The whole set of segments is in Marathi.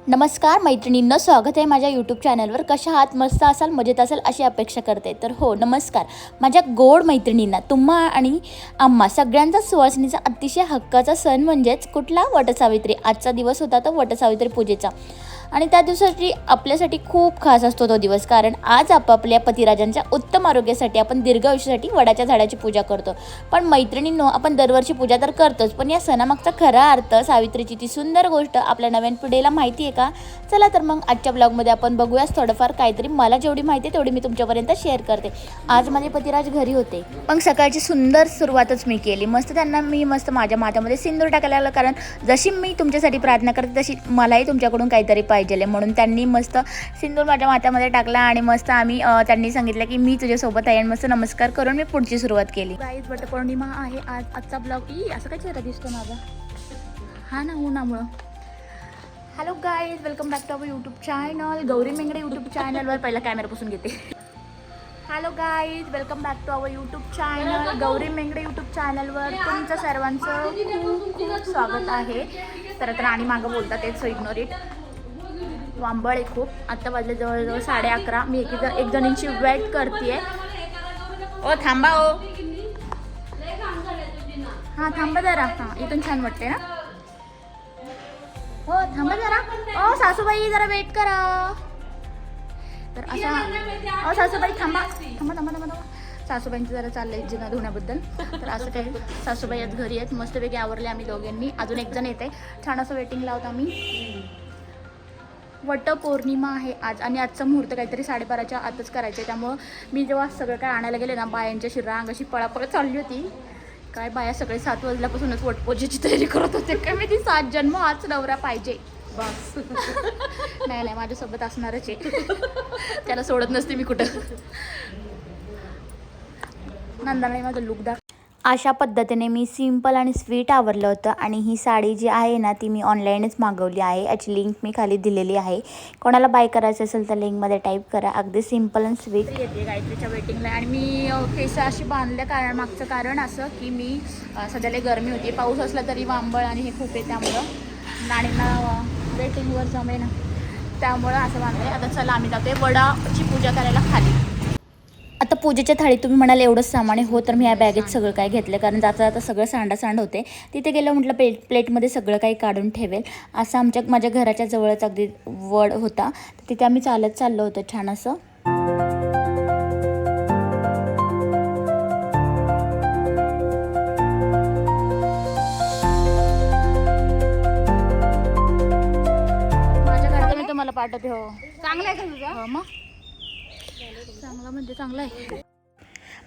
नमस्कार मैत्रिणींनो, स्वागत आहे माझ्या यूट्यूब चॅनलवर. कशा आहात? मस्त असाल, मजेत असाल अशी अपेक्षा करते. तर हो, नमस्कार माझ्या गोड मैत्रिणींना. तुम्हा आणि आम्हा सगळ्यांचा सुवासिनीचा अतिशय हक्काचा सण म्हणजेच कुठला? वटसावित्री. आजचा दिवस होता तो वटसावित्री पूजेचा आणि त्या दिवसासाठी आपल्यासाठी खूप खास असतो तो दिवस. कारण आज आपापल्या पतिराजांच्या उत्तम आरोग्यासाठी आपण दीर्घ आयुष्यासाठी वडाच्या झाडाची पूजा करतो. पण मैत्रिणींनो, आपण दरवर्षी पूजा तर करतोच, पण या सणामागचा खरा अर्थ, सावित्रीची ती सुंदर गोष्ट आपल्या नवीन पिढीला माहिती आहे का? चला तर मग आजच्या ब्लॉगमध्ये आपण बघूयाच थोडंफार काहीतरी. मला जेवढी माहिती आहे तेवढी मी तुमच्यापर्यंत शेअर करते. आज माझे पतिराज घरी होते. मग सकाळची सुंदर सुरुवातच मी केली. त्यांना मी माझ्या माथ्यामध्ये सिंदूर टाकायला लागलं. कारण जशी मी तुमच्यासाठी प्रार्थना करते तशी मलाही तुमच्याकडून काहीतरी पाहिजे, म्हणून त्यांनी मस्त सिंदूर माझ्या माथ्यामध्ये टाकला आणि मस्त आम्ही त्यांनी सांगितलं की मी तुझ्यासोबत आहे आणि मस्त नमस्कार करून मी पुढची सुरुवात केली. गाईज, वटपौर्णिमा आहे आज. आजचा ब्लॉग असं काय चेहरा दिसतो माझा? हा ना, उन्हामुळं. Hello guys, welcome back to our YouTube channel Gauri Mengade YouTube चॅनलवर. पहिला कॅमेरापासून घेते. Hello guys, welcome back to our YouTube channel Gauri Mengade YouTube चॅनलवर तुमचं सर्वांचं खूप खूप स्वागत आहे. तर आणि मागं बोलतात तेच, सो इग्नोर इट. वांबळ आहे खूप. आत्ता वाजले जवळजवळ 11:30. मी एक जणींची वेट करते. ओ थांबा, ओ हां थांबा जरा. हां, इथून छान वाटते ना. हो थांबा जरा. ओ सासूबाई जरा वेट करा. तर असा सासूबाई थांबा थांबा थांबा थांबा थांबा. सासूबाईंचं जरा चाललंय जिना धुण्याबद्दल. तर असं काही सासूबाई आज घरी आहेत, मस्तपैकी आवरले आम्ही दोघांनी. अजून एक जण येते. छान असं वेटिंग लावतो आम्ही. वटपौर्णिमा आहे आज आणि आजचा मुहूर्त काहीतरी 12:30च्या आतच करायचं आहे. त्यामुळं मी जेव्हा सगळं काय आणायला गेले ना, बायांच्या रांग अशी पळापळ चालली होती. काय बाया सगळे 7 वाजल्यापासूनच वटपूजेची तयारी करत होते. काय मी ती 7 जन्म हाच नवरा पाहिजे बस. नाही, माझ्यासोबत असणारच आहे. त्याला सोडत नसते मी कुठं. नंदाने माझं लुक दाख. अशा पद्धतीने मी सिंपल आणि स्वीट आवरलं होतं. आणि ही साडी जी आहे ना, ती मी ऑनलाईनच मागवली आहे. याची लिंक मी खाली दिलेली आहे. कोणाला बाय करायचं असेल तर लिंकमध्ये टाईप करा. अगदी सिंपल आणि स्वीट. येते गायत्रीच्या वेटिंगला आणि मी केस अशी बांधल्या. मागचं कारण असं की मी सध्याला गरमी होती, पाऊस असला तरी वांबळ आणि हे खूप आहे, त्यामुळं नाणींना वेटिंगवर जमे ना, त्यामुळं असं बांधलं. आता चला आम्ही जातोय वडाची पूजा करायला खाली. आता पूजेच्या थाळीत तुम्ही म्हणाल एवढंच सामान हो, तर मी या बॅगेत सगळं काय घेतलं, कारण जाता सगळं सांड होते. तिथे गेलं म्हटलं प्लेटमध्ये सगळं काही काढून ठेवेल. असं माझ्या घराच्या जवळच अगदी वड होता, तर तिथे आम्ही चालत चाललो होतो छान असं. माझ्या घरात मी तुम्हाला पाठवते. हो, चांगलं आहे का तुझं? हो मग, चांगला म्हणजे चांगला आहे.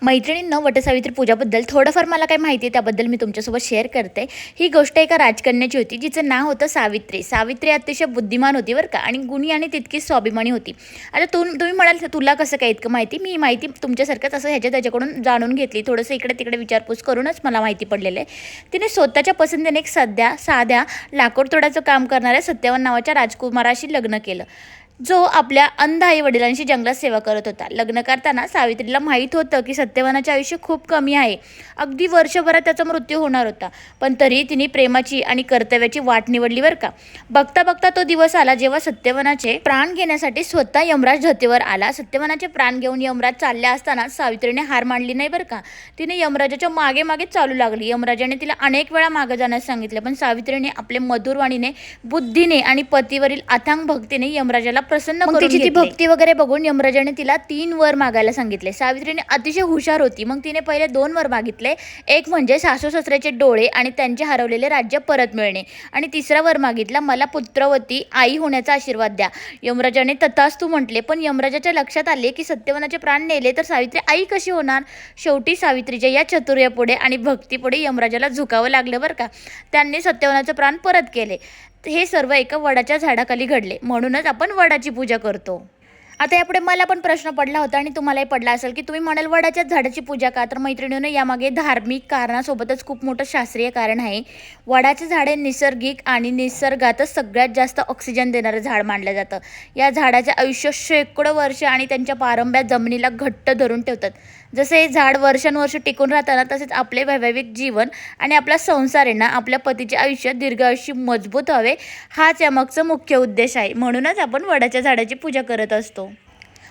मैत्रिणींना वटसावित्री पूजाबद्दल थोडंफार मला काय माहिती आहे, त्याबद्दल मी तुमच्यासोबत शेअर करते. ही गोष्ट एका राजकन्याची होती, जिचं नाव होतं सावित्री. सावित्री अतिशय बुद्धिमान होती बरं का, आणि गुणी आणि तितकीच स्वाभिमानी होती. आता तुम्ही म्हणाल तुला कसं काय इतकं माहिती? मी माहिती तुमच्यासारखंच असं त्याच्याकडून जाणून घेतली. थोडंसं इकडे तिकडे विचारपूस करूनच मला माहिती पडलेलं आहे. तिने स्वतःच्या पसंतीने एक साध्या लाकूड तोडाचं काम करणाऱ्या सत्यवान नावाच्या राजकुमाराशी लग्न केलं, जो आपल्या अंध आई वडिलांशी जंगलात सेवा करत होता. लग्न करताना सावित्रीला माहीत होतं की सत्यवानाचे आयुष्य खूप कमी आहे. अगदी वर्षभरात त्याचा मृत्यू होणार होता. पण तरी तिने प्रेमाची आणि कर्तव्याची वाट निवडली बरं का. बघता बघता तो दिवस आला जेव्हा सत्यवानाचे प्राण घेण्यासाठी स्वतः यमराज धर्तीवर आला. सत्यवानाचे प्राण घेऊन यमराज चालल्या असताना सावित्रीने हार मानली नाही बरं का. तिने यमराजाच्या मागे मागेच चालू लागली. यमराजाने तिला अनेक वेळा मागे जाण्यास सांगितलं, पण सावित्रीने आपले मधुरवाणीने, बुद्धीने आणि पतीवरील अथांग भक्तीने यमराजाला प्रसन्न करून घेतले. तिची भक्ती वगैरे बघून यमराजाने तिला 3 वर मागायला सांगितले. सावित्रीने अतिशय हुशार होती, मग तिने पहिले 2 वर मागितले. एक म्हणजे सासू सासऱ्याचे डोळे आणि त्यांचे हरवलेले राज्य परत मिळणे, आणि तिसरा वर मागितला, मला पुत्रवती आई होण्याचा आशीर्वाद द्या. यमराजाने तथास्तु म्हटले, पण यमराजाच्या लक्षात आले की सत्यवानाचे प्राण नेले तर सावित्री आई कशी होणार. शेवटी सावित्रीच्या या चतुर्यापुढे आणि भक्तीपुढे यमराजाला झुकावं लागलं बरं का. त्यांनी सत्यवानाचे प्राण परत केले. हे सर्व एका वडाच्या झाडाखाली घडले, म्हणूनच आपण वडाची पूजा करतो. आता यापुढे मला पण प्रश्न पडला होता आणि तुम्हालाही पडला असेल की तुम्ही म्हणाल वडाच्याच झाडाची पूजा का. तर मैत्रिणीनं यामागे धार्मिक कारणासोबतच खूप मोठं शास्त्रीय कारण आहे. वडाचे झाड हे निसर्गिक आणि निसर्गातच सगळ्यात जास्त ऑक्सिजन देणारं झाड मानलं जातं. या झाडाचे आयुष्य शेकडो वर्ष आणि त्यांच्या पारंब्या जमिनीला घट्ट धरून ठेवतात. जसे हे झाड वर्षानुवर्ष टिकून राहताना तसेच आपले वैवाहिक जीवन आणि आपला संसार आहे ना, आपल्या पतीचे आयुष्य दीर्घायुष्य मजबूत व्हावे हाच यामागचा मुख्य उद्देश आहे. म्हणूनच आपण वडाच्या झाडाची पूजा करत असतो.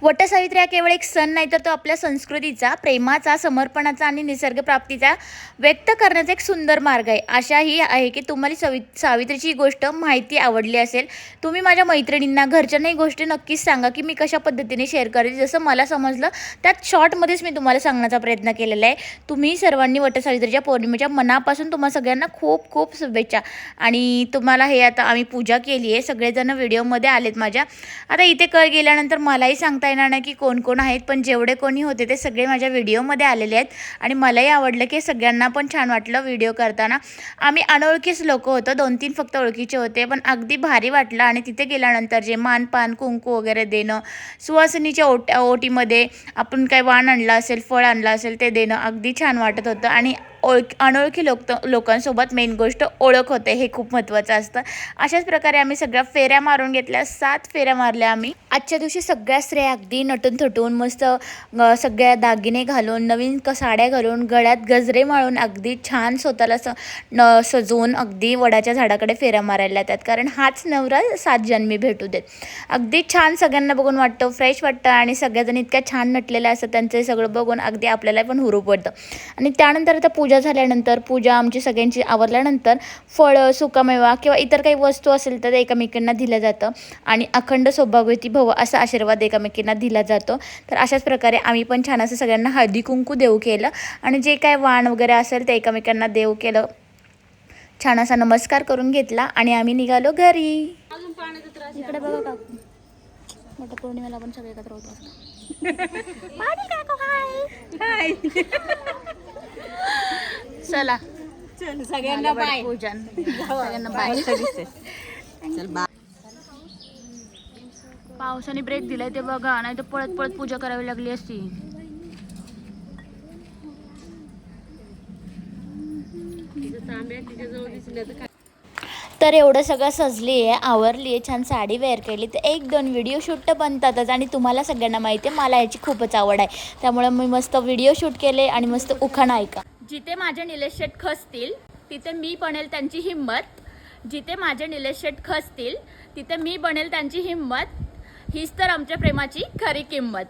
वटसावित्री हा केवळ एक सण नाही तर तो आपल्या संस्कृतीचा, प्रेमाचा, समर्पणाचा आणि निसर्गप्राप्तीचा व्यक्त करण्याचा एक सुंदर मार्ग आहे. आशाही आहे की तुम्हाला सावित्रीची ही गोष्ट माहिती आवडली असेल. तुम्ही माझ्या मैत्रिणींना, घरच्यांनाही गोष्टी नक्कीच सांगा की मी कशा पद्धतीने शेअर करेल. जसं मला समजलं त्यात शॉर्टमध्येच मी तुम्हाला सांगण्याचा प्रयत्न केलेला आहे. तुम्ही सर्वांनी वटसावित्रीच्या पौर्णिमेच्या मनापासून तुम्हा सगळ्यांना खूप खूप शुभेच्छा. आणि तुम्हाला हे आता आम्ही पूजा केली आहे, सगळेजण व्हिडिओमध्ये आलेत माझ्या. आता इथे गेल्यानंतर मलाही सांगता येणार नाही की कोण कोण आहेत, पण जेवढे कोणी होते ते सगळे माझ्या व्हिडिओमध्ये आलेले आहेत. आणि मलाही आवडलं की सगळ्यांना पण छान वाटलं व्हिडिओ करताना. आम्ही अनोळखीच लोक होतो, 2-3 फक्त ओळखीचे होते, पण अगदी भारी वाटलं. आणि तिथे गेल्यानंतर जे मानपान कुंकू वगैरे देणं, सुवासिनीच्या ओटीमध्ये आपण काय वाण आणलं असेल, फळ आणलं असेल ते देणं अगदी छान वाटत होतं. आणि अनोळखी लोकांसोबत मेन गोष्ट ओळख होते, हे खूप महत्त्वाचं असतं. अशाच प्रकारे आम्ही सगळ्या फेऱ्या मारून घेतल्या, 7 फेऱ्या मारल्या आम्ही. आजच्या दिवशी सगळ्या स्त्रिया अगदी नटून थटून मस्त सगळ्या दागिने घालून, नवीन साड्या घालून, गळ्यात गजरे माळून अगदी छान स्वतःला सजवून अगदी वडाच्या झाडाकडे फेऱ्या मारायला येतात. कारण हाच नवरा 7 जन्मी भेटू देत. अगदी छान सगळ्यांना बघून वाटतं, फ्रेश वाटतं. आणि सगळ्याजण इतक्या छान नटलेल्या असतात, त्यांचं सगळं बघून अगदी आपल्याला पण हुरूप पडतं. आणि त्यानंतर आता पूजा झाल्यानंतर, पूजा आमची सगळ्यांची आवरल्यानंतर फळं, सुकामेवा किंवा इतर काही वस्तू असेल तर एकमेकांना दिलं जातं. आणि अखंड सौभाग्यवती भव असा आशीर्वाद एकमेकांना दिला जातो. तर अशाच प्रकारे आम्ही पण छान असं सगळ्यांना हळदी कुंकू देऊ केलं. आणि जे काय वाण वगैरे असेल ते एकमेकांना देऊ केलं. छान असा नमस्कार करून घेतला आणि आम्ही निघालो घरी. इकडे बघा काकू, मोठ्या पौर्णिमेला पण सगळे एकत्र होतो. चला सगळ्यांना बाय. पूजन सगळ्यांना बाय. चल बाय. पावसाने ब्रेक दिलाय ते बघा, नाही तर पळत पळत पूजा करावी लागली असती. तर एवढं सगळं सजली आहे, आवरली आहे, छान साडी वेअर केली, तर 1-2 व्हिडिओ शूट तर बनतातच. आणि तुम्हाला सगळ्यांना माहिती आहे मला याची खूपच आवड आहे, त्यामुळे मी मस्त व्हिडिओ शूट केले आणि मस्त उखाणा ऐका. जिथे माझे निलेश शेठ खचतील तिथे मी बनेल त्यांची हिंमत. जिथे माझे निलेश शेठ खचतील तिथे मी बनेल त्यांची हिंमत. हीच तर आमच्या प्रेमाची खरी किंमत.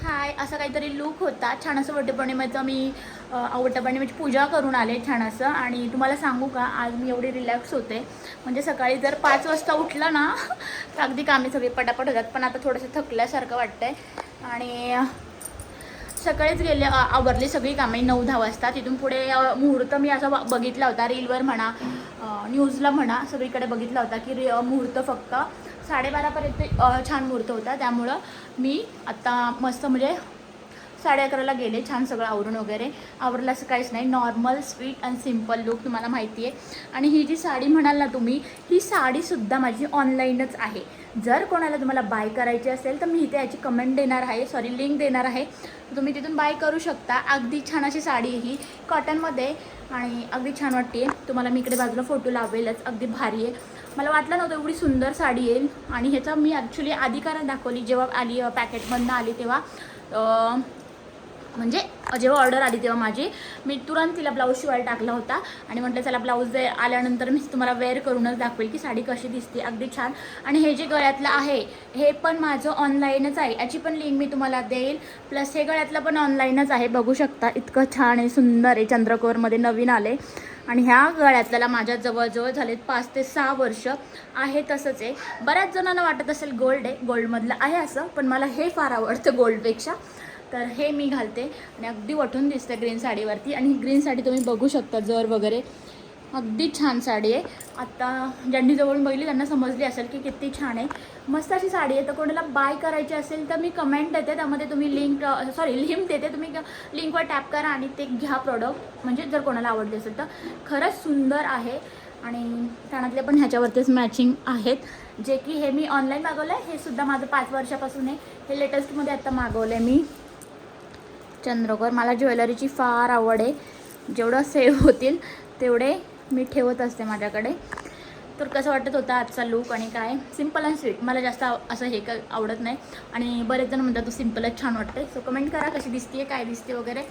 हाय, असा काहीतरी लूक होता. छान असं वटपौर्णिमेचं मी वटपौर्णिमेची पूजा करून आले छान असं. आणि तुम्हाला सांगू का, आज मी एवढी रिलॅक्स होते. म्हणजे सकाळी जर 5 वाजता उठलं ना तर अगदी कामे सगळी पटापट होतात. पण आता थोडंसं थकल्यासारखं वाटतंय. आणि सकाळीच गेले, आवरली सगळी कामे 9-10 वाजता. तिथून पुढे मुहूर्त मी असा बघितला होता, रीलवर म्हणा, न्यूजला म्हणा, सगळीकडे बघितला होता की मुहूर्त फक्त 12:30पर्यंत छान मुहूर्त होता. त्यामुळं मी आत्ता मस्त म्हणजे 11:30ला गेले, छान सगळं आवरून वगैरे. आवरलं असं काहीच नाही, normal sweet and simple look तुम्हाला माहिती आहे. आणि ही जी साडी म्हणाल ना तुम्ही, ही साडीसुद्धा माझी ऑनलाईनच आहे. जर कोणाला तुम्हाला बाय करायची असेल तर मी इथे याची कमेंट देणार आहे, लिंक देणार आहे, तुम्ही तिथून बाय करू शकता. अगदी छान अशी साडी आहे ही, कॉटनमध्ये, आणि अगदी छान वाटते. तुम्हाला मी इकडे बाजूला फोटो लावेलच, अगदी भारी आहे. मला वाटलं नव्हतं एवढी सुंदर साडी येईल. आणि ह्याचा मी ॲक्च्युली आधी कारण दाखवली, जेव्हा आली पॅकेटमधनं आली तेव्हा, म्हणजे जेव्हा ऑर्डर आली तेव्हा मी तुरंत तिला ब्लाऊज शिवायला टाकला होता. आणि म्हटलं चला ब्लाऊज आल्यानंतर मी तुम्हाला वेअर करूनच दाखवेल की साडी कशी दिसते, अगदी छान. आणि हे जे गळ्यातलं आहे हे पण माझं ऑनलाईनच आहे, याची पण लिंक मी तुम्हाला देईल. प्लस हे गळ्यातलं पण ऑनलाईनच आहे, बघू शकता. इतकं छान आहे, सुंदर आहे, चंद्रकोरमध्ये नवीन आले. आणि ह्या गळ्यातल्याला माझ्या जवळजवळ झालेत 5 ते 6 वर्ष आहे. तसंच आहे, बऱ्याच जणांना वाटत असेल गोल्ड आहे, गोल्डमधलं आहे असं, पण मला हे फार आवडतं गोल्डपेक्षा. तर हे मी घालते आणि अगदी वठून दिसते ग्रीन साडीवरती. आणि ही ग्रीन साडी तुम्ही बघू शकता, जर वगैरे अगदी छान साडी आहे. आत्ता ज्यांनी जवळून बघितली त्यांना समजली असेल की किती छान आहे, मस्त अशी साडी आहे. तर कोणाला बाय करायची असेल तर मी कमेंट देते, त्यामध्ये तुम्ही लिंक देते, तुम्ही लिंकवर टॅप करा आणि ते घ्या प्रोडक्ट. म्हणजे जर कोणाला आवडले असेल तर खरंच सुंदर आहे. आणि कानातले पण ह्याच्यावरतीच मॅचिंग आहेत. जे की हे मी ऑनलाईन मागवलं आहे. हे सुद्धा माझं 5 वर्षापासून आहे. हे लेटेस्टमध्ये आत्ता मागवलं आहे मी. चंद्रकोर. मला ज्वेलरीची फार आवड आहे. जेवढं सेव्ह होतील तेवढे मी ठेवत असते माझ्याकडे. तर कसं वाटत होता आजचा लूक आणि काय सिम्पल अँड स्वीट. मला जास्त असं हे आवडत नाही आणि बरेच जण म्हणतात तू सिम्पलच छान वाटते. सो कमेंट करा कशी दिसते काय दिसते वगैरे.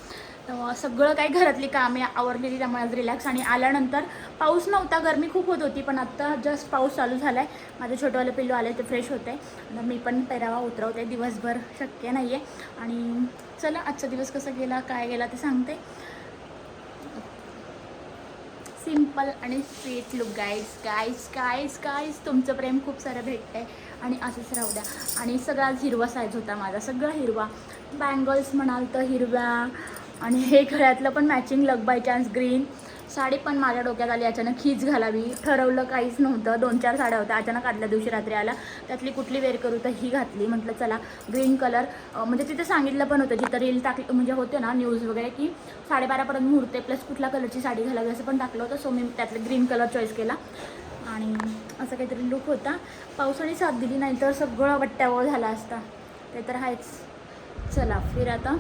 सगळं काही घरातली कामे आवरलेली त्यामुळे आज रिलॅक्स. आणि आल्यानंतर पाऊस नव्हता, गरमी खूप होत होती, पण आत्ता जस्ट पाऊस चालू झाला आहे. माझे छोटेवाले पिल्लू आले ते फ्रेश होते. मी पण पेरावा उतरवते. दिवसभर शक्य नाही आहे. आणि चला आजचा दिवस कसा गेला काय गेला ते सांगते. सिम्पल आणि स्वीट लुक गाईज तुमचं प्रेम खूप सारं भेटतं आहे आणि असंच राहू द्या. आणि सगळा हिरवा साईज होता माझा, सगळा हिरवा. बँगल्स म्हणाल तर हिरव्या आणि हे गळ्यातलं पण matching luck by chance green. Sari पण माझ्या डोक्यात आली अचानक हीच घालावी. ठरवलं काहीच नव्हतं. 2-4 साड्या होत्या अचानक आदल्या दिवशी रात्री आल्या. त्यातली कुठली वेअर करू तर ही घातली. म्हटलं चला ग्रीन कलर. म्हणजे तिथे सांगितलं पण होतं जिथं रील टाकली म्हणजे होते ना न्यूज वगैरे की 12:30पर्यंत मुहूर्त प्लस कुठल्या कलरची साडी घालावी असं पण टाकलं होतं. सो मी त्यातलं ग्रीन कलर चॉईस केला आणि असं काहीतरी लुक होता. पावसाने साथ दिली नाही तर सगळं वट्ट्यावर झाला असता. ते तर आहेच. चला फिर आता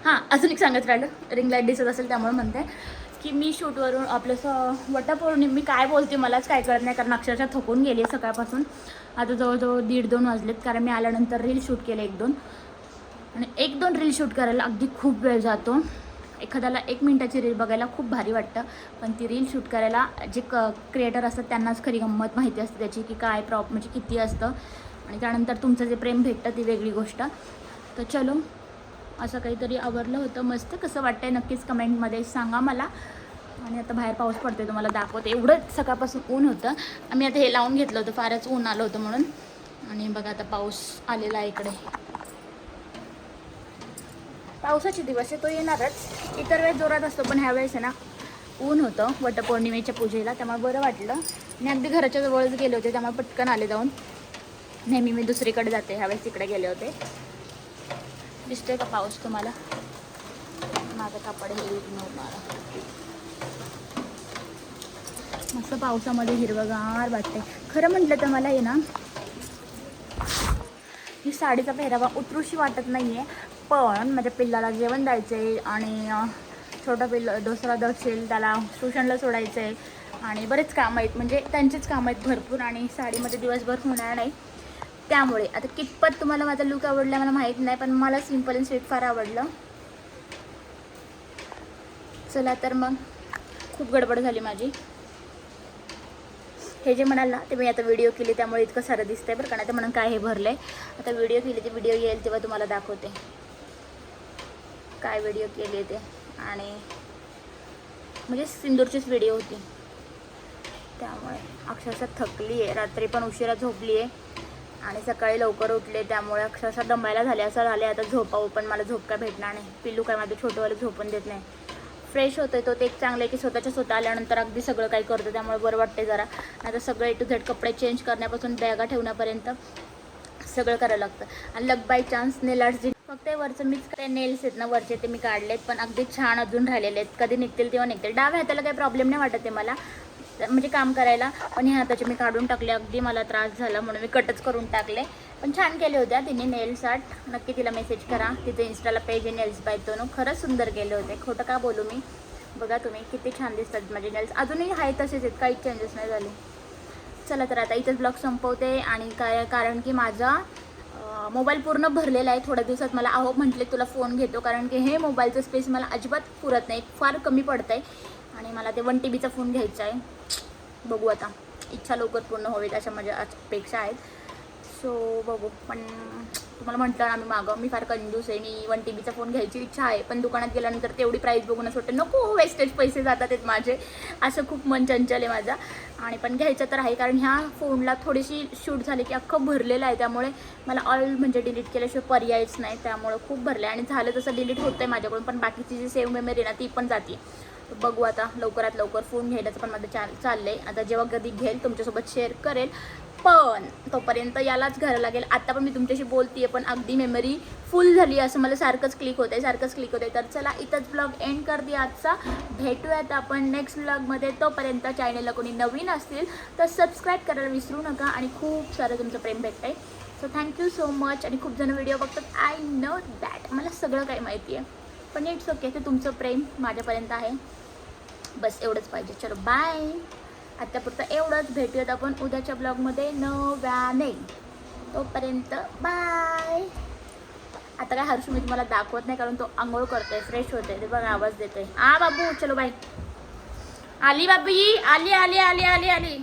हां अजून एक सांगत राहिलं. रिंग लाईट दिसत असेल त्यामुळे म्हणते की मी शूटवरून आपलं वटपौर्णिमा मी काय बोलते मलाच काय कळत नाही कारण अक्षरशः थकून गेली आहे सकाळपासून. आता जवळजवळ 1:30-2 वाजलेत कारण मी आल्यानंतर रील शूट केले 1-2 आणि 1-2 रील शूट करायला अगदी खूप वेळ जातो. एखाद्याला 1 मिनिटाची रील बघायला खूप भारी वाटतं पण ती रील शूट करायला जे क्रिएटर असतात त्यांनाच खरी गंमत माहिती असते त्याची की काय म्हणजे किती असतं आणि त्यानंतर तुमचं जे प्रेम भेटतं ती वेगळी गोष्ट. तर चलो असं काहीतरी आवरलं होतं मस्त. कसं वाटतंय नक्कीच कमेंटमध्ये सांगा मला. आणि आता बाहेर पाऊस पडते तुम्हाला दाखवते. एवढं सकाळपासून ऊन होतं. आम्ही आता हे लावून घेतलं होतं फारच ऊन आलं होतं म्हणून. आणि बघा आता पाऊस आलेला आहे इकडे. पावसाचे दिवस आहे तो येणारच. इतर वेळेस जोरात असतो पण ह्यावेळेस आहे ना ऊन होतं वटपौर्णिमेच्या पूजेला त्यामुळे बरं वाटलं. आणि अगदी घराच्या जवळच गेले होते त्यामुळे पटकन आले जाऊन. नेहमी मी दुसरीकडे जाते ह्यावेळेस तिकडे गेले होते. दिसतोय का पाऊस तुम्हाला? माझं कापड हे मला मस्त पावसामध्ये हिरवगार वाटते. खरं म्हटलं तर मला आहे ना ही साडीचा पेहरावा उतरूशी वाटत नाही आहे पण माझ्या पिल्लाला जेवण द्यायचं आहे आणि छोटा दुसरा दक्षेल त्याला ट्युशनला सोडायचं आहे आणि बरेच कामं आहेत म्हणजे त्यांचेच कामं आहेत भरपूर आणि साडीमध्ये दिवसभर होणार नाही. त्यामुळे आता कितपत तुम्हाला माझा लूक आवडला मला माहीत नाही पण मला सिम्पल अँड स्वीट फार आवडलं. चला तर मग खूप गडबड झाली माझी. हे जे म्हणाल ना ते मी आता व्हिडिओ केली त्यामुळे इतकं सारं दिसतंय बरं का. नाही तर म्हणून काय हे भरलं आहे. आता व्हिडिओ केली ते व्हिडिओ येईल तेव्हा तुम्हाला दाखवते काय व्हिडिओ केली ते. आणि म्हणजे सिंदूरचीच व्हिडिओ होती त्यामुळे अक्षरशः थकली आहे. रात्री पण उशिरा झोपली आहे आणि सकाळी लवकर उठले त्यामुळे अक्षरशः दमायला झाले. असं झाले आता झोपावं पण मला झोप काय भेटणार नाही. पिल्लू काय माझं छोटंवालं झोपून देत नाही. फ्रेश होतं तो ते एक चांगलं आहे की स्वतः आल्यानंतर अगदी सगळं काही करतं त्यामुळे बरं वाटते जरा. नाही तर सगळं A to Z कपडे चेंज करण्यापासून बॅगा ठेवण्यापर्यंत सगळं करायला लागतं. आणि लक बाय चान्स नेल आर्ट्स फक्त वरचं मीच काय नेल्स आहेत ना वरचे ते मी काढलेत पण अगदी छान अजून राहिलेले आहेत. कधी निघतील तेव्हा निघतील. डाव्या हाताला काही प्रॉब्लेम नाही वाटत आहे मला म्हणजे काम करायला पण ह्या हाताचे मी काढून टाकले. अगदी मला त्रास झाला म्हणून मी कटच करून टाकले. पण छान केले होत्या तिने नेल्स आर्ट. नक्की तिला मेसेज करा. तिथे इंस्टाला पेज आहे नेल्स बाय तनू. खरंच सुंदर केले होते. खोटं का बोलू मी. बघा तुम्ही किती छान दिसतात माझे नेल्स. अजूनही आहे तसेच आहेत काहीच चेंजेस नाही झाले. चला तर आता इथंच ब्लॉग संपवते. आणि कारण की माझा मोबाईल पूर्ण भरलेला आहे. थोड्या दिवसात मला आहो म्हटले तुला फोन घेतो कारण की हे मोबाईलचं स्पेस मला अजिबात पुरत नाही. फार कमी पडतं आहे आणि मला ते 1 TBचा फोन घ्यायचा आहे. बघू आता इच्छा लवकर पूर्ण हवेत अशा माझ्या अपेक्षा आहेत. सो बघू. पण तुम्हाला म्हटलं आम्ही मागं मी फार कंजूस आहे. मी 1 TBचा फोन घ्यायची इच्छा आहे पण दुकानात गेल्यानंतर तेवढी प्राईस बघून असं वाटतं नको वेस्टेज पैसे जातात आहेत माझे. असं खूप मन चंचल आहे माझा. आणि पण घ्यायचं तर आहे कारण ह्या फोनला थोडीशी शूट झाली की अख्खं भरलेलं आहे त्यामुळे मला ऑल म्हणजे डिलीट केल्याशिवाय पर्यायच नाही. त्यामुळे खूप भरलं आहे आणि झालं तसं डिलीट होतं आहे माझ्याकडून पण बाकीची जी सेव्ह मेमरी ना ती पण जाते. बघू आता लवकरात लवकर फोन घ्यायलाच पण माझं चाललं आहे. आता जेव्हा कधी घेईल तुमच्यासोबत शेअर करेल. पण तोपर्यंत यालाच घ्यायला लागेल. आता पण मी तुमच्याशी बोलतीये पण अगदी मेमरी फुल झाली असं मला सारखंच क्लिक होतंय तर चला इथंच ब्लॉग एंड कर दे आजचा. भेटूयात आपण नेक्स्ट ब्लॉगमध्ये. तोपर्यंत चॅनलला कोणी नवीन असतील तर सबस्क्राईब करायला विसरू नका आणि खूप सारं तुमचं प्रेम भेटतंय. So thank you so much. आणि खूप जण व्हिडिओ बघतात, आय नो दॅट, मला सगळं काही माहिती आहे, पण इट्स ओके. ते तुमचं प्रेम माझ्यापर्यंत आहे, बस एवढंच पाहिजे. चलो बाय. आत्तापुरतं एवढंच. भेटूयात आपण उद्याच्या ब्लॉगमध्ये नव्याने. तोपर्यंत बाय. आता काय हर्षू मी तुम्हाला दाखवत नाही कारण तो आंघोळ करतोय, फ्रेश होतोय, ते बघा आवाज देतोय. बाबू चलो बाय. आली बाबी, आली आली आली आली आली.